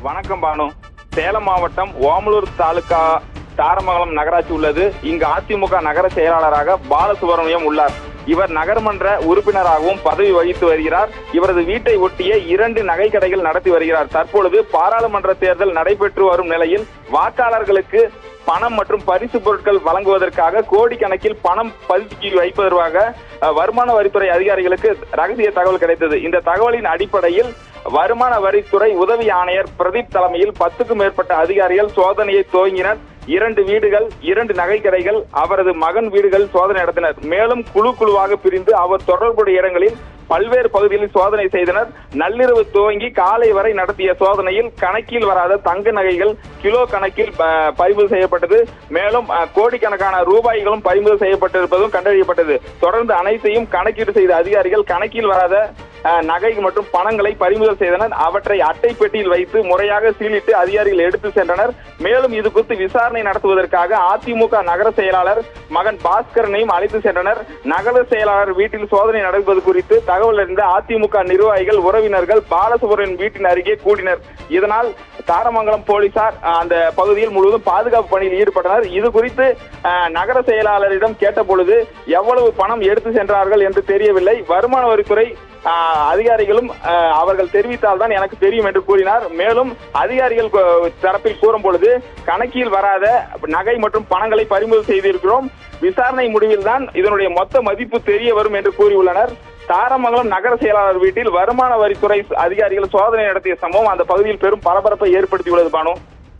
வணக்கம் பானு. சேலம் மாவட்டம் ஓமலூர் தாலுகா தாரமங்கலம் நகராட்சி உள்ளது. இங்கு அதிமுக நகர செயலாளராக பாலசுப்ரமணியம் உள்ளார். இவர் நகர்மன்ற உறுப்பினராகவும் பதவி வகித்து வருகிறார். இவரது வீட்டை ஒட்டிய 2 நகை கடைகள் நடத்தி வருகிறார். தற்பொழுது பாராளுமன்ற தேர்தல் நடைபெற்று வரும் நிலையில் வாக்காளர்களுக்கு பணம் மற்றும் பரிசு பொருட்கள் வழங்குவதற்காக கோடிக்கணக்கில் பணம் பதுக்கி வைப்பதற்காக வருமான வரித்துறை அதிகாரிகளுக்கு ரகசிய தகவல் கிடைத்தது. இந்த தகவலின் அடிப்படையில் வருமான வரித்துறை உதவி ஆணையர் பிரதீப் தலைமையில் 10க்கும் மேற்பட்ட அதிகாரிகள் சோதனையை துவங்கினர். 2 வீடுகள், 2 நகை கடைகள், அவரது மகன் வீடுகள் சோதனை நடத்தினர். மேலும் குழுவாக பிரிந்து அவர் தொடர்புடைய இடங்களில் பல்வேறு பகுதிகளில் சோதனை செய்தனர். நள்ளிரவு துவங்கி காலை வரை நடத்திய சோதனையில் கணக்கில் வராத தங்க நகைகள் கிலோ கணக்கில் பறிமுதல் செய்யப்பட்டது. மேலும் கோடிக்கணக்கான ரூபாய்களும் பறிமுதல் செய்யப்பட்டிருப்பதும் கண்டறியப்பட்டது. தொடர்ந்து அனைத்தையும் கணக்கீடு செய்த அதிகாரிகள் கணக்கில் வராத நகை மற்றும் பணங்களை பறிமுதல் செய்தனர். அவற்றை அட்டை பெட்டியில் வைத்து முறையாக சீலிட்டு அதிகாரிகள் எடுத்து சென்றனர். மேலும் இது குறித்து விசாரணை நடத்துவதற்காக அதிமுக நகர செயலாளர் மகன் பாஸ்கரனையும் அழைத்து சென்றனர். நகர செயலாளர் வீட்டில் சோதனை நடப்பது குறித்து தகவல் அறிந்த அதிமுக நிர்வாகிகள், உறவினர்கள் பாலசுப்ரமணியன் வீட்டின் அருகே கூடினர். இதனால் தாரமங்கலம் போலீசார் அந்த பகுதியில் முழுவதும் பாதுகாப்பு பணியில் ஈடுபட்டனர். இது குறித்து நகர செயலாளரிடம் கேட்ட பொழுது எவ்வளவு பணம் எடுத்து சென்றார்கள் என்று தெரியவில்லை. வருமான வரித்துறை அதிகாரிகளும் அவர்கள் தெரிவித்தால் தான் எனக்கு தெரியும் என்று கூறினார். மேலும் அதிகாரிகள் தரப்பில் கூறும் பொழுது கணக்கில் வராத நகை மற்றும் பணங்களை பறிமுதல் செய்திருக்கிறோம். விசாரணை முடிவில் தான் இதனுடைய மொத்த மதிப்பு தெரிய வரும் என்று கூறியுள்ளனர். தாரமங்கலம் நகர செயலாளர் வீட்டில் வருமான வரித்துறை அதிகாரிகள் சோதனை நடத்திய சம்பவம் அந்த பகுதியில் பெரும் பரபரப்பை ஏற்படுத்தியுள்ளது பானு.